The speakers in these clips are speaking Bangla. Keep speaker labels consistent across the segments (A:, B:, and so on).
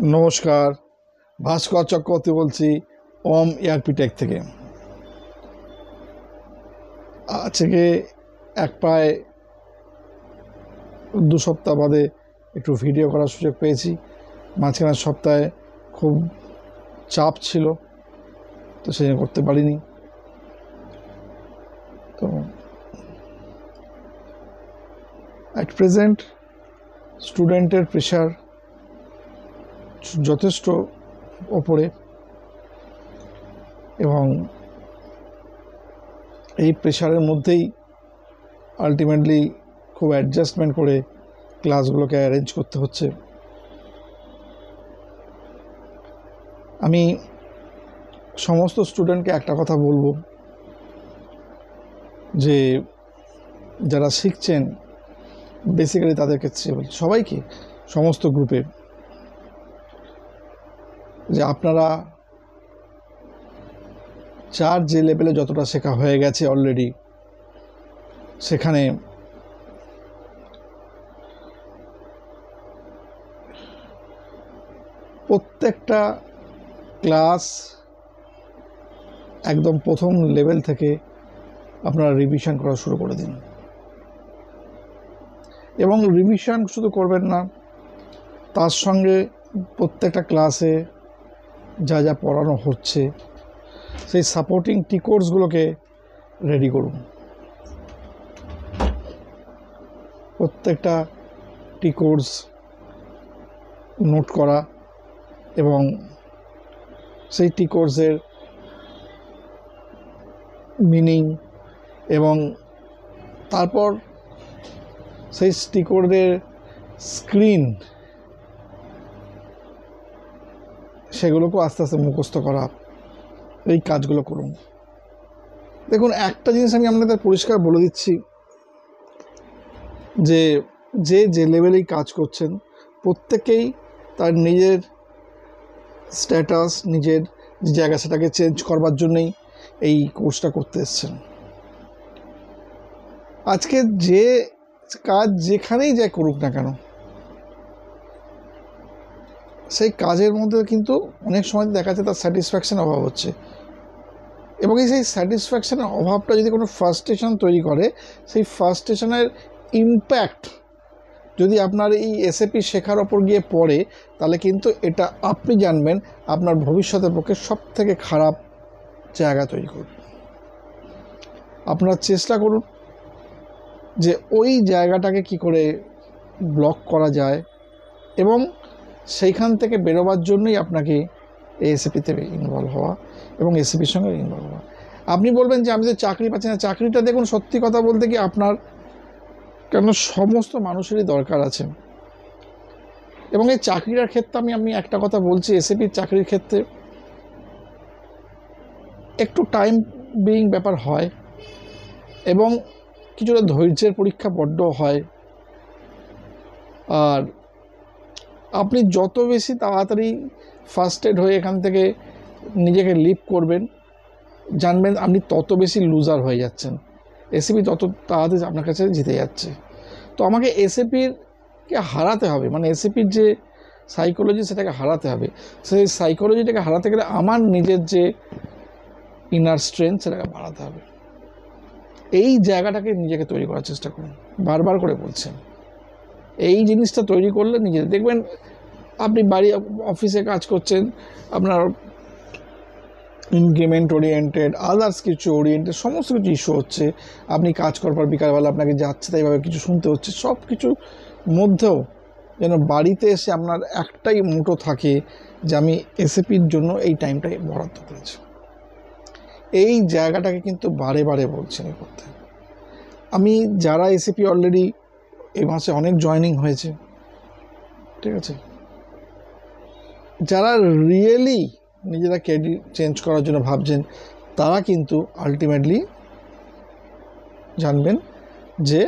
A: নমস্কার, ভাস্কর চক্রবর্তী বলছি ওম এআরপি টেক থেকে। আজকে প্রায় 2 সপ্তাহ বাদে একটু ভিডিও করার সুযোগ পেয়েছি। মাঝখানের সপ্তাহে খুব চাপ ছিল, তো সেই জন্য করতে পারিনি। তো অ্যাট প্রেজেন্ট স্টুডেন্টের প্রেশার যথেষ্ট ওপরে, এবং এই প্রেশারের মধ্যেই আলটিমেটলি খুব অ্যাডজাস্টমেন্ট করে ক্লাসগুলোকে অ্যারেঞ্জ করতে হচ্ছে। আমি সমস্ত স্টুডেন্টকে একটা কথা বলবো, যে যারা শিখছেন, বেসিক্যালি তাদের ক্ষেত্রে বলছি, সবাইকে, সমস্ত গ্রুপে, যে আপনারা যার যে লেভেলে যতটা শেখা হয়ে গেছে অলরেডি, সেখানে প্রত্যেকটা ক্লাস একদম প্রথম লেভেল থেকে আপনারা রিভিশন করা শুরু করে দিন। এবং রিভিশন শুধু করবেন না, তার সঙ্গে প্রত্যেকটা ক্লাসে যা যা পড়ানো হচ্ছে সেই সাপোর্টিং টি কোর্সগুলোকে রেডি করুন। প্রত্যেকটা টি কোর্স নোট করা, এবং সেই টি কোর্সের মিনিং, এবং তারপর সেই টি কোর্সের স্ক্রিন, সেগুলোকেও আস্তে আস্তে মুখস্থ করা, এই কাজগুলো করুন। দেখুন, একটা জিনিস আমি আপনাদের পরিষ্কার বলে দিচ্ছি, যে যে যে লেভেলেই কাজ করছেন, প্রত্যেকেই তার নিজের স্ট্যাটাস, নিজের জায়গা, সেটাকে চেঞ্জ করবার জন্যই এই কোর্সটা করতে এসছেন। আজকে যে কাজ যেখানেই যা করুক না কেন, সেই কাজের মধ্যে কিন্তু অনেক সময় দেখা যাচ্ছে তার স্যাটিসফ্যাকশান অভাব হচ্ছে, এবং সেই স্যাটিসফ্যাকশানের অভাবটা যদি কোনো ফার্স্ট্রেশন তৈরি করে, সেই ফার্স্ট্রেশনের ইম্প্যাক্ট যদি আপনার এই এসএপি শেখার ওপর গিয়ে পড়ে, তাহলে কিন্তু এটা আপনি জানবেন আপনার ভবিষ্যতের পক্ষে সবথেকে খারাপ জায়গা তৈরি করবে। আপনারা চেষ্টা করুন যে ওই জায়গাটাকে কি করে ব্লক করা যায়, এবং সেইখান থেকে বেরোবার জন্যই আপনাকে এই এসএপিতে ইনভলভ হওয়া এবং এসএপির সঙ্গে ইনভলভ হওয়া। আপনি বলবেন যে আমি তো চাকরি পাচ্ছি না। চাকরিটা দেখুন, সত্যি কথা বলতে কি, আপনার কেন সমস্ত মানুষেরই দরকার আছে, এবং এই চাকরির ক্ষেত্রে আমি একটা কথা বলছি, এসএপির চাকরির ক্ষেত্রে একটু টাইম বিইং ব্যাপার হয়, এবং কিছুটা ধৈর্যের পরীক্ষা বড্ড হয়। আর আপনি যত বেশি তাড়াতাড়ি ফার্স্ট এড হয়ে এখান থেকে নিজেকে লিভ করবেন, জানবেন আপনি তত বেশি লুজার হয়ে যাচ্ছেন, এসএপি তত তাড়াতাড়ি আপনার কাছে জিতে যাচ্ছে। তো আমাকে এসএপিকে হারাতে হবে, মানে এসএপির যে সাইকোলজি, সেটাকে হারাতে হবে। সেই সাইকোলজিটাকে হারাতে গেলে আমার নিজের যে ইনার স্ট্রেংথ, সেটাকে বাড়াতে হবে। এই জায়গাটাকে নিজেকে তৈরি করার চেষ্টা করুন, বারবার করে বলছেন। এই জিনিসটা তৈরি করলে নিজে দেখবেন, আপনি বাড়ি অফিসে কাজ করছেন, আপনার ইনক্রিমেন্ট ওরিয়েন্টেড, আদার্স কিছু ওরিয়েন্টেড সমস্ত কিছু ইস্যু হচ্ছে, আপনি কাজ করবার বিকালবেলা আপনাকে যাচ্ছে তাইভাবে কিছু শুনতে হচ্ছে, সব কিছুর মধ্যেও যেন বাড়িতে এসে আপনার একটাই মোটো থাকে, যে আমি এসএপির জন্য এই টাইমটাই বরাদ্দ করেছি। এই জায়গাটাকে কিন্তু বারে বারে বলছি আমি করতে। আমি যারা এসএপি অলরেডি এই মাসে অনেক জয়েনিং হয়েছে, ঠিক আছে, যারা রিয়েলি নিজেরা ক্যারিয়ার চেঞ্জ করার জন্য ভাবছেন, তারা কিন্তু আলটিমেটলি জানবেন যে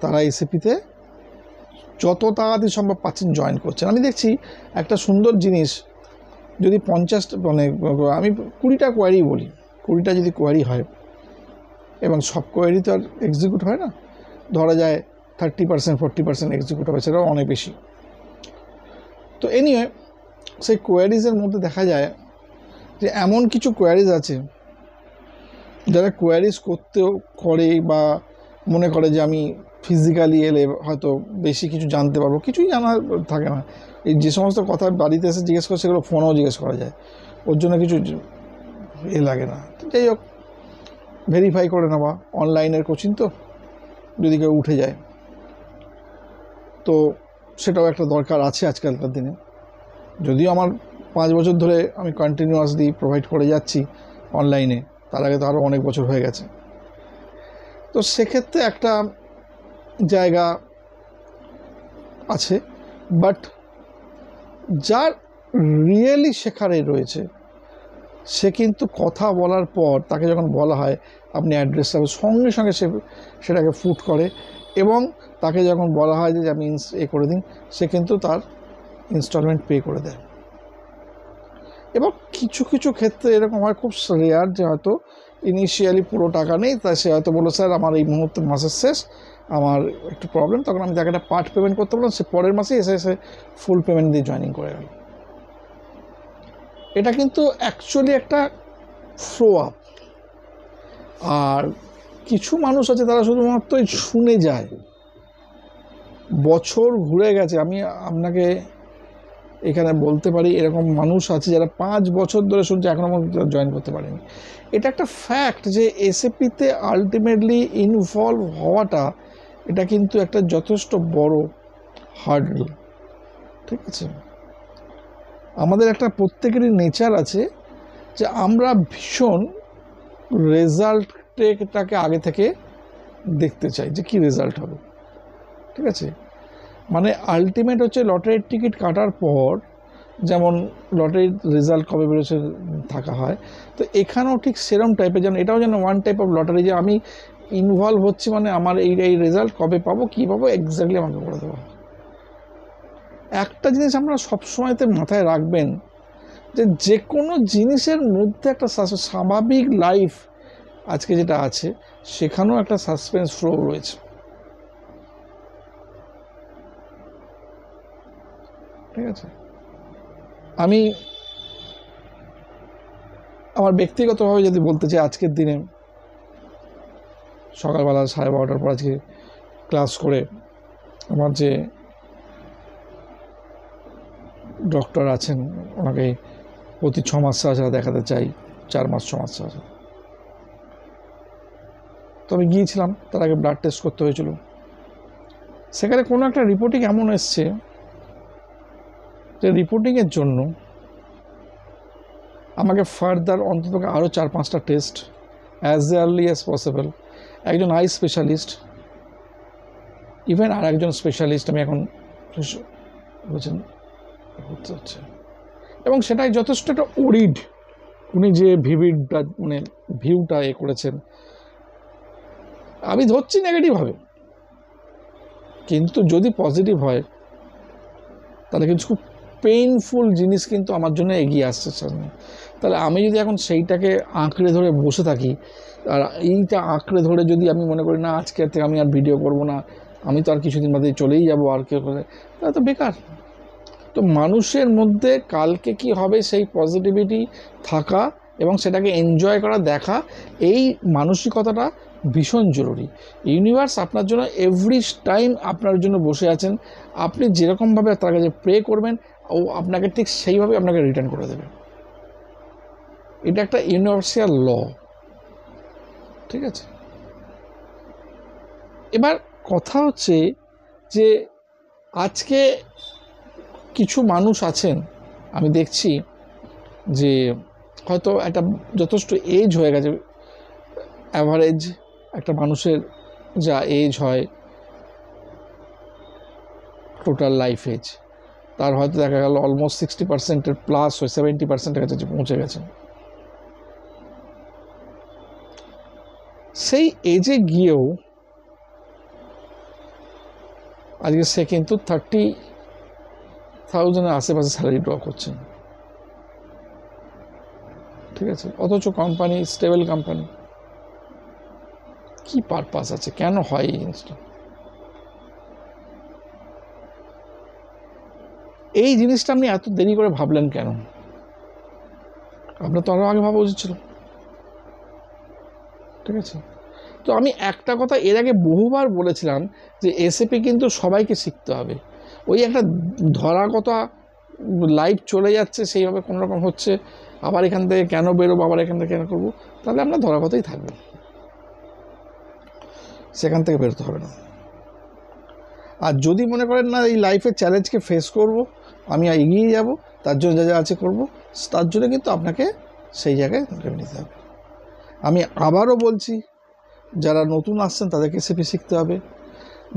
A: তারা এসএপিতে যত তাড়াতাড়ি সম্ভব পাচ্ছেন জয়েন করছেন। আমি দেখছি একটা সুন্দর জিনিস, যদি 50, মানে আমি 20টা কোয়ারি বলি, 20টা যদি কোয়ারি হয়, এবং সব কোয়ারি তো আর এক্সিকিউট হয় না, ধরা যায় 30% 40% এক্সিকিউট হবে, সেটাও অনেক বেশি। তো এনিওয়ে সেই কোয়ারিজের মধ্যে দেখা যায় যে এমন কিছু কোয়ারিজ আছে যারা কোয়ারিজ করে বা মনে করে যে আমি ফিজিক্যালি এলে হয়তো বেশি কিছু জানতে পারবো, কিছুই জানা থাকে না। এই যে সমস্ত কথা বাড়িতে এসে জিজ্ঞেস করে সেগুলো ফোনেও জিজ্ঞেস করা যায়, ওর জন্য কিছু লাগে না। যাই হোক, ভেরিফাই করে নেওয়া, অনলাইনের কোচিং তো যদি কেউ উঠে যায় তো সেটাও একটা দরকার আছে আজকালকার দিনে। যদিও আমার 5 বছর ধরে আমি কন্টিনিউয়াসলি প্রোভাইড করে যাচ্ছি অনলাইনে, তার আগে তো আরও অনেক বছর হয়ে গেছে। তো সেক্ষেত্রে একটা জায়গা আছে, বাট যার রিয়েলি শেখারে রয়েছে সে কিন্তু কথা বলার পর তাকে যখন বলা হয় আপনি অ্যাড্রেস দেবেন, সঙ্গে সঙ্গে সে সেটাকে ফুট করে, এবং তাকে যখন বলা হয় যে আমি করে দিন, সে কিন্তু তার ইনস্টলমেন্ট পে করে দেয়। এবং কিছু কিছু ক্ষেত্রে এরকম হয়, খুব রেয়ার, যে হয়তো ইনিশিয়ালি পুরো টাকা নেই, তাই সে হয়তো বললো স্যার আমার এই মুহূর্তে মাসের শেষ, আমার একটু প্রবলেম, তখন আমি তাকে একটা পার্ট পেমেন্ট করতে বললাম, সে পরের মাসে এসে ফুল পেমেন্ট দিয়ে জয়েনিং করে গেল। এটা কিন্তু অ্যাকচুয়ালি একটা ফ্লো আপ। আর কিছু মানুষ আছে তারা শুধুমাত্রই শুনে যায়, বছর ঘুরে গেছে। আমি আপনাকে এখানে বলতে পারি এরকম মানুষ আছে যারা 5 বছর ধরে শুনছে, এখনও পর্যন্ত জয়েন করতে পারেনি। এটা একটা ফ্যাক্ট যে এসএপিতে আলটিমেটলি ইনভলভ হওয়াটা এটা কিন্তু একটা যথেষ্ট বড় হার্ডল। ঠিক আছে, আমাদের একটা প্রত্যেকেরই নেচার আছে যে আমরা ভীষণ রেজাল্টটাকে আগে থেকে দেখতে চাই যে কী রেজাল্ট হবে। ঠিক আছে, মানে আলটিমেট হচ্ছে লটারির টিকিট কাটার পর যেমন লটারির রেজাল্ট কবে বেরোচ্ছে থাকা হয়, তো এখানেও ঠিক সেরম টাইপের, যেন এটাও যেন ওয়ান টাইপ অফ লটারি, যে আমি ইনভলভ হচ্ছি, মানে আমার এই রেজাল্ট কবে পাবো, কী পাবো, এক্স্যাক্টলি আমাকে করে দেওয়া। একটা জিনিস আমরা সবসময়তে মাথায় রাখবেন যে যে কোনো জিনিসের মধ্যে একটা স্বাভাবিক লাইফ আজকে যেটা আছে সেখানেও একটা সাসপেন্স ফ্লো রয়েছে। ঠিক আছে, আমি আমার ব্যক্তিগতভাবে যদি বলতে চাই, আজকের দিনে সকালবেলা 12:30টার পর আজকে ক্লাস করে আমার যে ডক্টর আছেন ওনাকে প্রতি 6 মাস ছাড়া দেখাতে চাই, 4 মাস 6 মাস ছাড়া। তো আমি গিয়েছিলাম, তার আগে ব্লাড টেস্ট করতে হয়েছিল। সেখানে কোনো একটা রিপোর্টিং এমন এসছে যে রিপোর্টিংয়ের জন্য আমাকে ফার্দার অন্তত আরও 4-5টা test as early as possible, একজন আই স্পেশালিস্ট, ইভেন আর একজন স্পেশালিস্ট আমি এখন বলছেন করতে হচ্ছে। এবং সেটাই যথেষ্ট একটা ওরিড, উনি যে ভিভিডটা মানে ভিউটা করেছেন, আমি ধরছি নেগেটিভ হবে, কিন্তু যদি পজিটিভ হয় তাহলে কিন্তু খুব পেইনফুল জিনিস কিন্তু আমার জন্য এগিয়ে আসছে সামনে। তাহলে আমি যদি এখন সেইটাকে আঁকড়ে ধরে বসে থাকি, আর এইটা আঁকড়ে ধরে যদি আমি মনে করি না আজকে থেকে আমি আর ভিডিও করব না, আমি তো আর কিছুদিন বাদে চলেই যাবো আর কেউ করে, তাহলে তো বেকার। তো মানুষের মধ্যে কালকে কি হবে সেই পজিটিভিটি থাকা এবং সেটাকে এনজয় করা, দেখা, এই মানসিকতাটা ভীষণ জরুরি। ইউনিভার্স আপনার জন্য এভরি টাইম আপনার জন্য বসে আছেন, আপনি যেরকমভাবে তার কাছে প্রে করবেন ও আপনাকে ঠিক সেইভাবে আপনাকে রিটার্ন করে দেবে। এটা একটা ইউনিভার্সাল ল। ঠিক আছে, এবার কথা হচ্ছে যে আজকে কিছু মানুষ আছেন আমি দেখছি যে হয়তো একটা যথেষ্ট এজ হয়ে গেছে, অ্যাভারেজ একটা মানুষের যা এজ হয় টোটাল লাইফ এজ, তার হয়তো দেখা গেল অলমোস্ট 60%-এর প্লাস হয়ে 70%-এর কাছে পৌঁছে গেছেন। সেই এজে গিয়েও আজকে সে কিন্তু 30,000-এর আশেপাশে স্যালারি ড্র করছেন। ঠিক আছে, অথচ কোম্পানি স্টেবল কোম্পানি, কি পারপাস আছে, কেন হয় এই জিনিসটা? এই জিনিসটা আপনি এত দেরি করে ভাবলেন কেন? আপনার তো আরও আগে ভাবা উচিত ছিল। ঠিক আছে, তো আমি একটা কথা এর আগে বহুবার বলেছিলাম যে এসএপি কিন্তু সবাইকে শিখতে হবে। ওই একটা ধরা কথা, লাইফ চলে যাচ্ছে সেইভাবে কোনো রকম হচ্ছে, আবার এখান থেকে কেন বেরোবো, আবার এখান থেকে কেন করবো, তাহলে আমরা ধরা কথাই থাকবো, সেখান থেকে বেরোতে হবে না। আর যদি মনে করেন না এই লাইফের চ্যালেঞ্জকে ফেস করব, আমি এগিয়ে যাব, তার জন্য যা যা আছে করবো, তার জন্য কিন্তু আপনাকে সেই জায়গায় নেমে নিতে হবে। আমি আবারও বলছি, যারা নতুন আসছেন তাদেরকে এসএপি শিখতে হবে,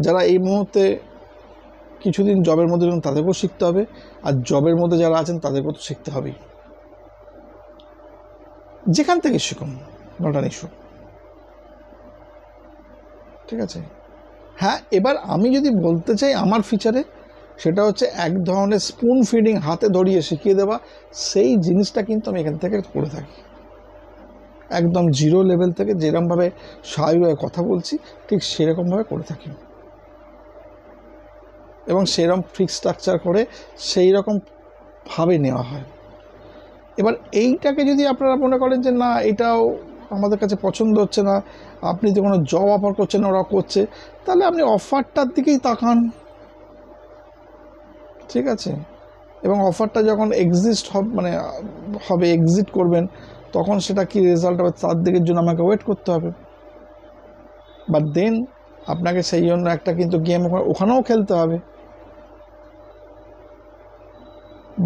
A: যারা এই মুহূর্তে কিছুদিন জবের মধ্যে তাদেরকেও শিখতে হবে, আর জবের মধ্যে যারা আছেন তাদেরকেও তো শিখতে হবেই। যেখান থেকে শিখুন, নট অ্যান ইস্যু। ঠিক আছে, হ্যাঁ, এবার আমি যদি বলতে চাই আমার ফিচারে, সেটা হচ্ছে এক ধরনের স্পুন ফিডিং, হাতে ধরিয়ে শিখিয়ে দেওয়া, সেই জিনিসটা কিন্তু আমি এখান থেকে করে থাকি। একদম জিরো লেভেল থেকে যেরকমভাবে স্বাভাবিকভাবে কথা বলছি ঠিক সেরকমভাবে করে থাকি, এবং সেরকম ফিক্স স্ট্রাকচার করে সেই রকমভাবে নেওয়া হয়। এবার এইটাকে যদি আপনারা মনে করেন যে না এটাও আমাদের কাছে পছন্দ হচ্ছে না, আপনি যে কোনো জব অফার করছেন ওরা করছে, তাহলে আপনি অফারটার দিকেই তাকান। ঠিক আছে, এবং অফারটা যখন এক্সিট করবেন, তখন সেটা কি রেজাল্ট হবে তার দিকের জন্য আমাকে ওয়েট করতে হবে। বাট দেন আপনাকে সেই জন্য একটা কিন্তু গেম ওখানেও খেলতে হবে।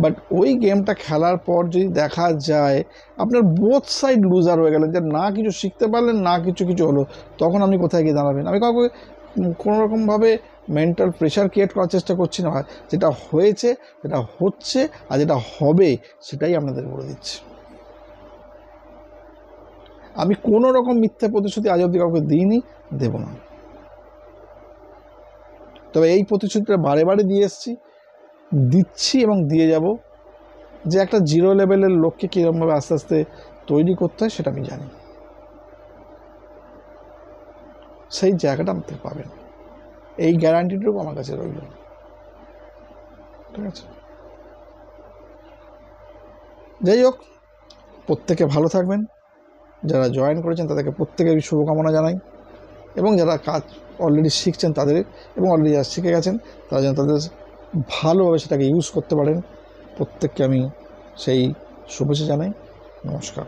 A: বাট ওই গেমটা খেলার পর যদি দেখা যায় আপনার বোথ সাইড লুজার হয়ে গেলেন, যে না কিছু শিখতে পারলেন, না কিছু হলো, তখন আপনি কোথায় গিয়ে দাঁড়াবেন? আমি কাউকে কোনোরকমভাবে মেন্টাল প্রেশার ক্রিয়েট করার চেষ্টা করছি না, হয় যেটা হয়েছে, যেটা হচ্ছে, আর যেটা হবে সেটাই আপনাদের বলে দিচ্ছি। আমি কোনো রকম মিথ্যা প্রতিশ্রুতি আজ অবধি কাউকে দিইনি, দেব না। তবে এই প্রতিশ্রুতিটা বারে বারে দিয়ে এসেছি, দিচ্ছি এবং দিয়ে যাব, যে একটা জিরো লেভেলের লোককে কীরকমভাবে আস্তে আস্তে তৈরি করতে হয় সেটা আমি জানি। সেই জায়গাটা আমাদের পাবেন, এই গ্যারান্টিটুকু আমার কাছে রইল। ঠিক আছে, যাই হোক, প্রত্যেকে ভালো থাকবেন। যারা জয়েন করেছেন তাদেরকে প্রত্যেকের শুভকামনা জানাই, এবং যারা কাজ অলরেডি শিখছেন তাদের, এবং অলরেডি যারা শিখে গেছেন তারা যেন তাদের ভালোভাবে সেটাকে ইউজ করতে পারেন, প্রত্যেককে আমি সেই শুভেচ্ছা জানাই। নমস্কার।